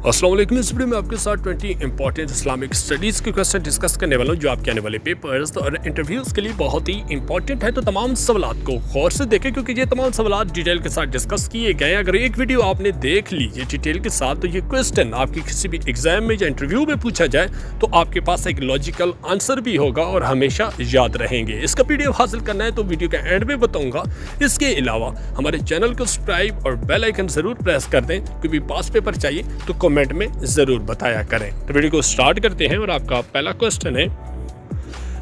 अस्सलाम वालेकुम। इस वीडियो में आपके साथ 20 इंपॉर्टेंट इस्लामिक स्टडीज़ के क्वेश्चन डिस्कस करने वाला हूँ जो आपके आने वाले पेपर्स और इंटरव्यूज़ के लिए बहुत ही इंपॉर्टेंट है। तो तमाम सवालात को गौर से देखें क्योंकि ये तमाम सवालात डिटेल के साथ डिस्कस किए गए हैं। अगर एक वीडियो आपने देख ली ये डिटेल के साथ तो ये क्वेश्चन आपकी किसी भी एग्जाम में या इंटरव्यू में पूछा जाए तो आपके पास एक लॉजिकल आंसर भी होगा और हमेशा याद रहेंगे। इसका PDF हासिल करना है तो वीडियो के एंड में बताऊँगा। इसके अलावा हमारे चैनल को सब्सक्राइब और बेल आइकन ज़रूर प्रेस कर दें। क्योंकि पास पेपर चाहिए तो कमेंट में ज़रूर बताया करें। तो वीडियो को स्टार्ट करते हैं और आपका पहला क्वेश्चन है,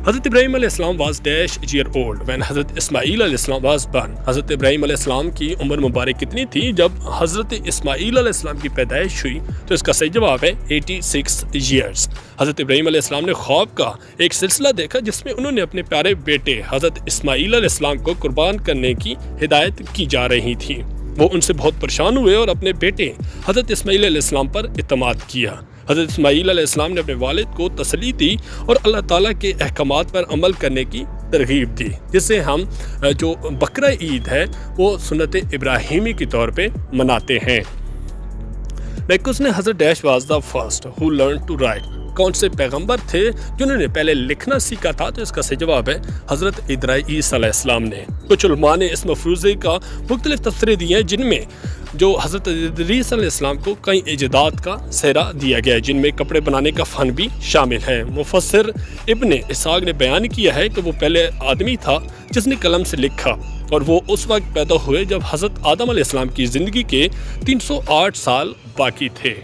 हज़रत इब्राहीम अलैहिस्सलाम was dash year old when हज़रत इस्माईल अलैहिस्सलाम वाज बॉर्न। हज़रत इब्राहीम अलैहिस्सलाम की उम्र मुबारक कितनी थी जब हज़रत इस्माईल अलैहिस्सलाम की पैदाइश हुई? तो इसका सही जवाब है 86 ईयर्स। हज़रत इब्राहीम अलैहिस्सलाम ने ख्वाब का एक सिलसिला देखा जिसमें उन्होंने अपने प्यारे बेटे हज़रत इस्माईल अलैहिस्सलाम को कुर्बान करने की हिदायत की जा रही थी। वो उनसे बहुत परेशान हुए और अपने बेटे हज़रत इस्माईल अलैहिस्सलाम पर इत्मीनान किया। हज़रत इस्माईल अलैहिस्सलाम ने अपने वालिद को तसल्ली दी और अल्लाह ताला के अहकामात पर अमल करने की तरगीब दी, जिससे हम जो बकरा ईद है वो सुन्नत इब्राहीमी के तौर पे मनाते हैं। नेक्स्ट क्वेश्चन है, हज़रत dash was the first who learn to write. कौन से पैगंबर थे जिन्होंने पहले लिखना सीखा था? तो इसका सही जवाब है हज़रत इदरीस अलैहिस्सलाम ने। कुछ उलमा ने इस मफरूज़े का मुख्तलिफ तफसीरें दी हैं जिनमें जो हज़रत इदरीस अलैहिस्सलाम को कई इजादात का सेहरा दिया गया है जिनमें कपड़े बनाने का फ़न भी शामिल है। मुफस्सिर इब्न इसहाक़ ने बयान किया है कि वो पहले आदमी था जिसने कलम से लिखा और वो उस वक्त पैदा हुए जब हज़रत आदम अलैहिस्सलाम की ज़िंदगी के 308 साल बाकी थे।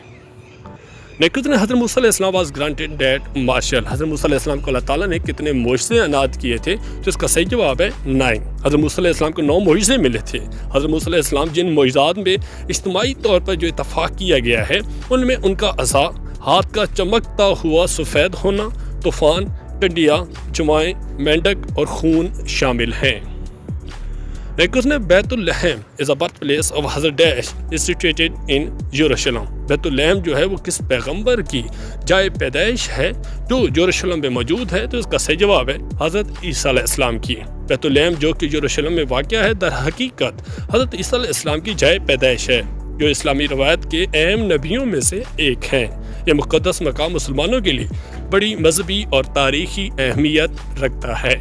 नेक्स्ट ने हज़रत मूसा अलैहिस्सलाम वाज ग्रांटेड दैट मार्शल। हज़रत मूसा अलैहिस्सलाम को अल्लाह ताला ने कितने मोइज़े अनात किए थे? तो इसका सही जवाब है 9। हज़रत मूसा अलैहिस्सलाम को 9 मोइज़े मिले थे। हज़रत मूसा अलैहिस्सलाम जिन मोइज़ात में इज्तिमाई तौर पर जो इत्तफ़ाक़ किया गया है उनमें उनका असा, हाथ का चमकता हुआ सफ़ेद होना, तूफ़ान, टिड्डियाँ, जुमाएँ, मेंढक और खून शामिल हैं। नेक्स्ट ने बैतुल लहम is a birth place of हज़रत डैश इज सिचुएटेड इन यरूशलेम। बैतुल लहम जो है वो किस पैगंबर की जाए पैदाइश है जो यरूशलेम में मौजूद है? तो इसका सही जवाब है हज़रत ईसा अलैहिस्सलाम की। बैतुल लहम जो कि यरूशलेम में वाक़या है दर हकीकत हज़रत ईसा अलैहिस्सलाम की जाए पैदाइश है जो इस्लामी रवायत के अहम नबियों में से एक हैं। यह मुक़द्दस मकाम मुसलमानों के लिए बड़ी मजहबी और तारीख़ी अहमियत रखता है।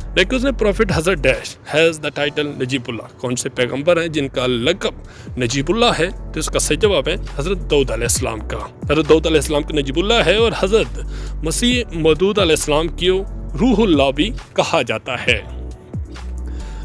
नेक्स्ट ने प्रॉफिट हज़रत dash has the title Najibullah. कौन से पैगंबर हैं जिनका लक़ब नजीबुल्लाह है? तो इसका सही जवाब है हज़रत दाऊद अलैहिस्सलाम का। हज़रत दाऊद अलैहिस्सलाम को नजीबुल्लाह है और हज़रत मसीह मौदूद अलैहिस्सलाम को रूहुल्लाह भी कहा जाता है।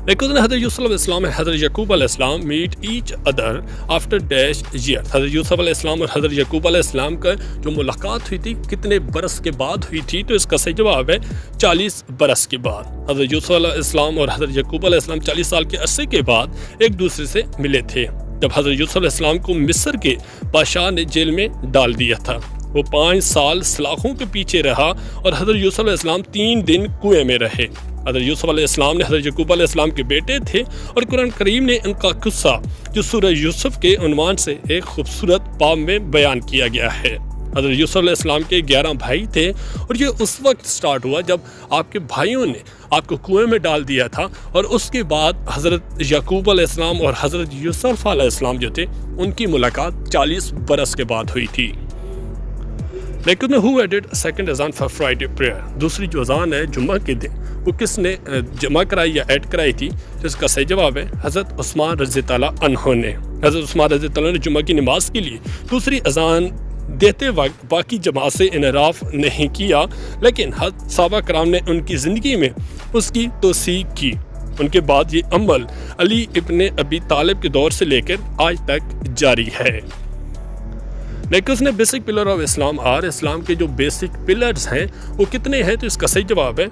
नेक्स्ट हज़रत यूसुफ अलैहिस्सलाम और हज़रत यकूब अलैहिस्सलाम meet each other after dash year. हज़रत यूसुफ अलैहिस्सलाम और हज़रत यकूब अलैहिस्सलाम का जो मुलाकात हुई थी कितने बरस के बाद हुई थी? तो इसका सही जवाब है 40 बरस के बाद। हज़रत यूसुफ अलैहिस्सलाम और हज़रत यकूब अलैहिस्सलाम 40 साल के अरसे के बाद एक दूसरे से मिले थे जब हज़रत यूसुफ अलैहिस्सलाम को मिस्र के बादशाह ने जेल में डाल दिया था। वो 5 साल सलाखों के पीछे रहा और हज़रत यूसुफ अलैहिस्सलाम 3 दिन कुएं में रहे। हज़रत यूसुफ अलैहिस्सलाम ने हज़रत यकूब अलैहिस्सलाम के बेटे थे और कुरान करीम ने उनका किस्सा जो सूरह यूसुफ के उन्वान से एक खूबसूरत बाब में बयान किया गया है। हज़रत यूसुफ अलैहिस्सलाम के 11 भाई थे और ये उस वक्त स्टार्ट हुआ जब आपके भाइयों ने आपको कुएं में डाल दिया था और उसके बाद हज़रत यकूब अलैहिस्सलाम और हज़रत यूसुफ अलैहिस्सलाम जो थे उनकी मुलाकात 40 बरस के बाद हुई थी। लेकिन हु एडेड सेकंड अजान फॉर फ्राइडे प्रेयर। दूसरी जो अजान है जुम्मा के दिन वो किसने जमा कराई या ऐड कराई थी? तो इसका सही जवाब है हज़रत उस्मान रज़ी ताला अन्हु ने। हज़रत उस्मान रज़ी ताला ने जुम्मा की नमाज के लिए दूसरी अजान देते वक्त बाकी जमात से इनराफ नहीं किया, लेकिन सहाबा कराम ने उनकी ज़िंदगी में उसकी तौसीक की। उनके बाद ये अमल अली इब्न अबी तालिब के दौर से लेकर आज तक जारी है। नेक्स्ट ने basic pillar of Islam are. इस्लाम के जो बेसिक पिलर्स हैं वो कितने हैं? तो इसका सही जवाब है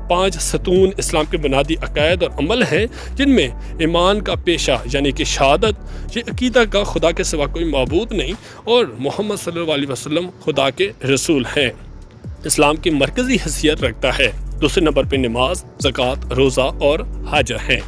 5 सतून इस्लाम के बुनियादी अकायद और अमल हैं जिनमें ईमान का पेशा यानी कि शहादत, ये अकीदा का खुदा के सिवा कोई माबूद नहीं और मोहम्मद सल्लल्लाहु अलैहि वसल्लम खुदा के रसूल हैं। इस्लाम की मरकज़ी हैसियत रखता है। दूसरे नंबर पर नमाज, ज़कात, रोज़ा और हज हैं।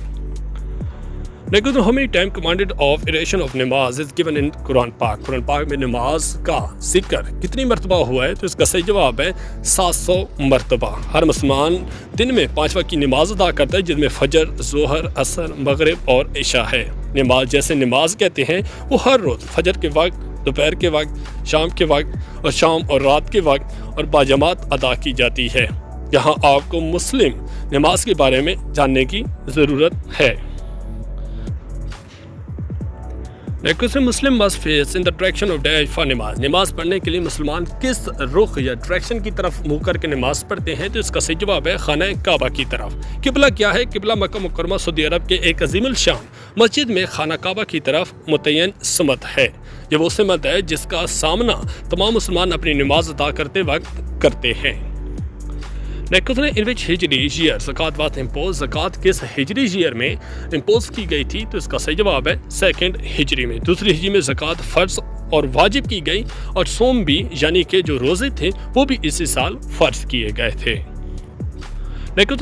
لیکن ہمیں ٹائم کمانڈڈ آف اریشن آف نماز از گیون ان قرآن پاک میں نماز کا ذکر کتنی مرتبہ ہوا ہے؟ تو اس کا صحیح جواب ہے 700 مرتبہ۔ ہر مسلمان دن میں 5 وقت کی نماز ادا کرتا ہے، جن میں فجر، ظہر، عصر، مغرب اور عشاء ہے۔ نماز جیسے نماز کہتے ہیں وہ ہر روز فجر کے وقت، دوپہر کے وقت، شام کے وقت اور شام اور رات کے وقت اور باجماعت ادا کی جاتی ہے۔ یہاں آپ کو مسلم نماز کے بارے میں جاننے کی ضرورت ہے۔ مسلم must face in the direction of dash for نماز پڑھنے کے لیے مسلمان کس رخ یا ڈائریکشن کی طرف منہ کر کے نماز پڑھتے ہیں؟ تو اس کا صحیح جواب ہے خانہ کعبہ کی طرف۔ قبلہ کیا ہے؟ قبلہ مکہ مکرمہ سعودی عرب کے ایک عظیم الشان مسجد میں خانہ کعبہ کی طرف متعین سمت ہے۔ یہ وہ سمت ہے جس کا سامنا تمام مسلمان اپنی نماز ادا کرتے وقت کرتے ہیں۔ in which ہجری year زکوٰۃ was imposed؟ زکوٰۃ کس ہجری year میں امپوز کی گئی تھی؟ تو اس کا صحیح جواب ہے 2 ہجری میں۔ دوسری ہجری میں زکوٰۃ فرض اور واجب کی گئی، اور صوم بھی یعنی کہ جو روزے تھے وہ بھی اسی سال فرض کیے گئے تھے۔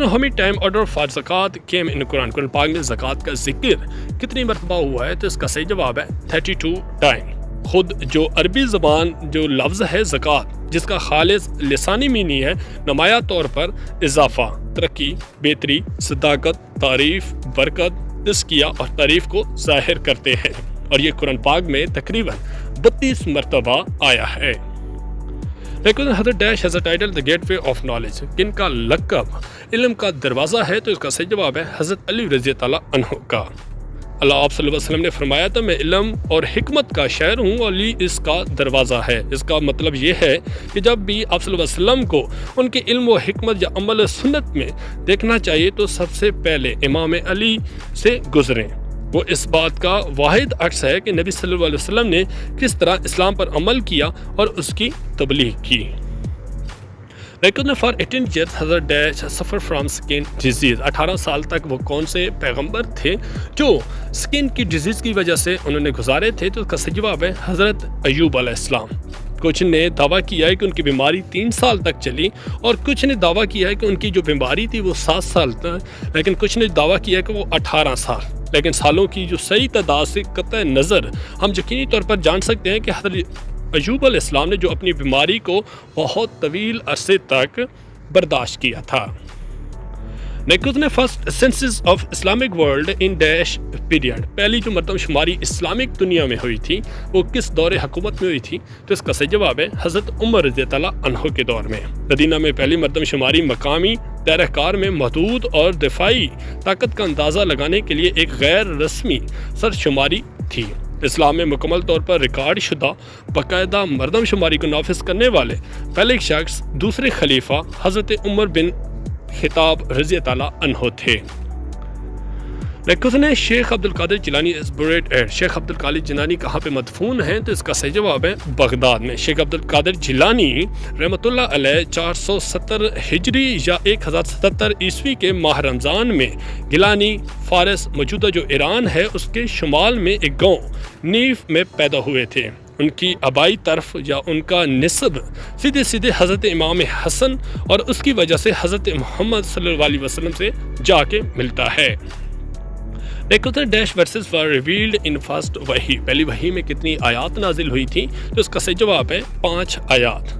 how many time order for زکوٰۃ came in قرآن پاک میں زکوٰۃ کا ذکر کتنی مرتبہ ہوا ہے؟ تو اس کا صحیح جواب ہے 32 ٹائم۔ خود جو عربی زبان جو لفظ ہے زکوٰۃ، جس کا خالص لسانی معنی ہے نمایاں طور پر اضافہ، ترقی، بہتری، صداقت، تعریف، برکت، تزکیہ اور تعریف کو ظاہر کرتے ہیں، اور یہ قرآن پاک میں تقریباً 32 مرتبہ آیا ہے۔ لیکن حضرت dash has a title the gateway of knowledge، کن کا لقب علم کا دروازہ ہے؟ تو اس کا صحیح جواب ہے حضرت علی رضی اللہ عنہ کا۔ اللہ آپ صلی اللہ علیہ وسلم نے فرمایا تھا میں علم اور حکمت کا شہر ہوں، علی اس کا دروازہ ہے۔ اس کا مطلب یہ ہے کہ جب بھی آپ صلی اللہ علیہ وسلم کو ان کے علم و حکمت یا عمل سنت میں دیکھنا چاہیے تو سب سے پہلے امام علی سے گزریں۔ وہ اس بات کا واحد عکس ہے کہ نبی صلی اللہ علیہ وسلم نے کس طرح اسلام پر عمل کیا اور اس کی تبلیغ کی۔ لیکن فار 18 years حضرت ڈیش سفر فرام سکن ڈیزیز، 18 سال تک وہ کون سے پیغمبر تھے جو سکن کی ڈیزیز کی وجہ سے انہوں نے گزارے تھے؟ تو اس کا صحیح جواب ہے حضرت ایوب علیہ السلام۔ کچھ نے دعویٰ کیا ہے کہ ان کی بیماری 3 سال تک چلی، اور کچھ نے دعویٰ کیا ہے کہ ان کی جو بیماری تھی وہ 7 سال تک، لیکن کچھ نے دعویٰ کیا ہے کہ وہ 18 سال۔ لیکن سالوں کی جو صحیح تعداد سے قطع نظر ہم یقینی طور پر جان سکتے ہیں کہ حضرت ایوب علیہ السلام نے جو اپنی بیماری کو بہت طویل عرصے تک برداشت کیا تھا۔ نے first census of Islamic world in dash period, پہلی جو مردم شماری اسلامک دنیا میں ہوئی تھی وہ کس دور حکومت میں ہوئی تھی؟ تو اس کا صحیح جواب ہے حضرت عمر رضی اللہ عنہ کے دور میں۔ مدینہ میں پہلی مردم شماری مقامی دائرہ کار میں محدود اور دفاعی طاقت کا اندازہ لگانے کے لیے ایک غیر رسمی سرد شماری تھی۔ اسلام میں مکمل طور پر ریکارڈ شدہ باقاعدہ مردم شماری کو نافذ کرنے والے پہلے شخص دوسرے خلیفہ حضرت عمر بن خطاب رضی اللہ عنہ تھے۔ لیکن شیخ عبد القادر جیلانی از بuried at، شیخ عبد القادر جیلانی کہاں پہ مدفون ہیں؟ تو اس کا صحیح جواب ہے بغداد میں۔ شیخ عبد القادر جیلانی رحمۃ اللہ علیہ 470 ہجری یا 1077 عیسوی کے ماہ رمضان میں گیلانی فارس موجودہ جو ایران ہے اس کے شمال میں ایک گاؤں نیف میں پیدا ہوئے تھے۔ ان کی آبائی طرف یا ان کا نسب سیدھے حضرت امام حسن اور اس کی وجہ سے حضرت محمد صلی اللہ علیہ وسلم سے جا کے ملتا ہے۔ لیکن dash verses for revealed in first وحی، پہلی وحی میں کتنی آیات نازل ہوئی تھی؟ تو اس کا صحیح جواب ہے 5 آیات۔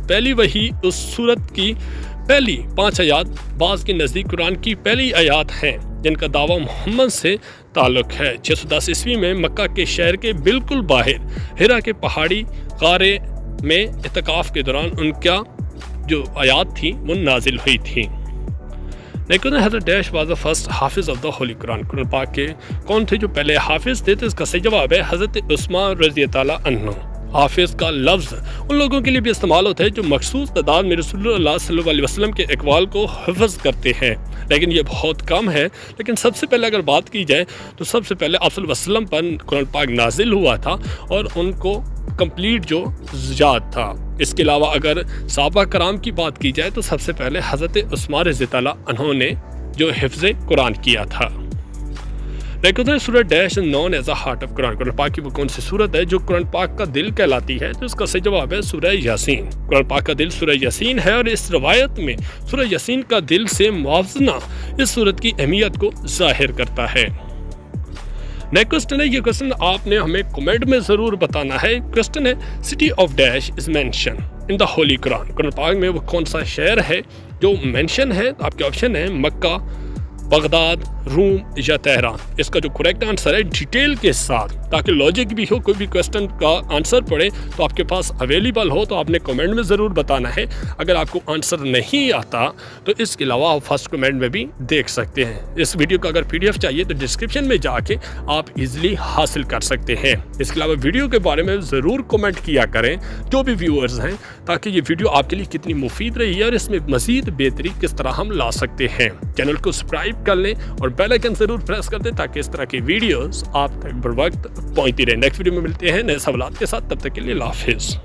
پہلی وحی اس سورت کی پہلی 5 آیات بعض کے نزدیک قرآن کی پہلی آیات ہیں جن کا دعویٰ محمد سے تعلق ہے۔ 610 عیسوی میں مکہ کے شہر کے بالکل باہر ہرا کے پہاڑی غارے میں اعتکاف کے دوران ان کا جو آیات تھی وہ نازل ہوئی تھی۔ لیکن حضرت ڈیش واز دا فرسٹ حافظ آف دا ہولی قرآن پاک کے کون تھے جو پہلے حافظ تھے؟ تو اس کا صحیح جواب ہے حضرت عثمان رضی اللہ عنہ۔ حافظ کا لفظ ان لوگوں کے لیے بھی استعمال ہوتا ہے جو مخصوص تعداد میں رسول اللہ صلی اللہ علیہ وسلم کے اقوال کو حفظ کرتے ہیں، لیکن یہ بہت کم ہے۔ لیکن سب سے پہلے اگر بات کی جائے تو سب سے پہلے آپ صلی اللہ علیہ وسلم پر قرآن پاک نازل ہوا تھا اور ان کو کمپلیٹ جو یاد تھا۔ اس کے علاوہ اگر صحابہ کرام کی بات کی جائے تو سب سے پہلے حضرت عثمان رضی اللہ عنہ نے جو حفظ قرآن کیا تھا۔ لیکن سورہ ڈیش نون is a heart of Quran پاک کی وہ کون سی سورت ہے جو قرآن پاک کا دل کہلاتی ہے؟ تو اس کا صحیح جواب ہے سورہ یاسین۔ قرآن پاک کا دل سورہ یاسین ہے، اور اس روایت میں سورہ یاسین کا دل سے موازنہ اس سورت کی اہمیت کو ظاہر کرتا ہے۔ नए क्वेश्चन है, ये क्वेश्चन आपने हमें कमेंट में ज़रूर बताना है। क्वेश्चन है, city of dash is mention in the Holi Quran. Quran पाक में वो कौन सा शहर है जो मेंशन है? आपके ऑप्शन है मक्का, बगदाद, रूम या तेहरान। इसका जो करेक्ट आंसर है डिटेल के साथ, ताकि लॉजिक भी हो, कोई भी क्वेश्चन का आंसर पड़े तो आपके पास अवेलेबल हो, तो आपने कमेंट में ज़रूर बताना है। अगर आपको आंसर नहीं आता तो इसके अलावा आप फर्स्ट कमेंट में भी देख सकते हैं। इस वीडियो का अगर PDF चाहिए तो डिस्क्रिप्शन में जाके आप इजीली हासिल कर सकते हैं। इसके अलावा वीडियो के बारे में ज़रूर कमेंट किया करें जो भी व्यूअर्स हैं, ताकि ये वीडियो आपके लिए कितनी मुफीद रही है और इसमें मज़ीद बेहतरी किस तरह हम ला सकते हैं। चैनल को सब्सक्राइब कर लें और बेल आइकन जरूर प्रेस कर दें, ताकि इस तरह की वीडियोस आप तक बर वक्त पहुंचती रहे। नेक्स्ट वीडियो में मिलते हैं नए सवालात के साथ, तब तक के लिए अल्लाह हाफिज़।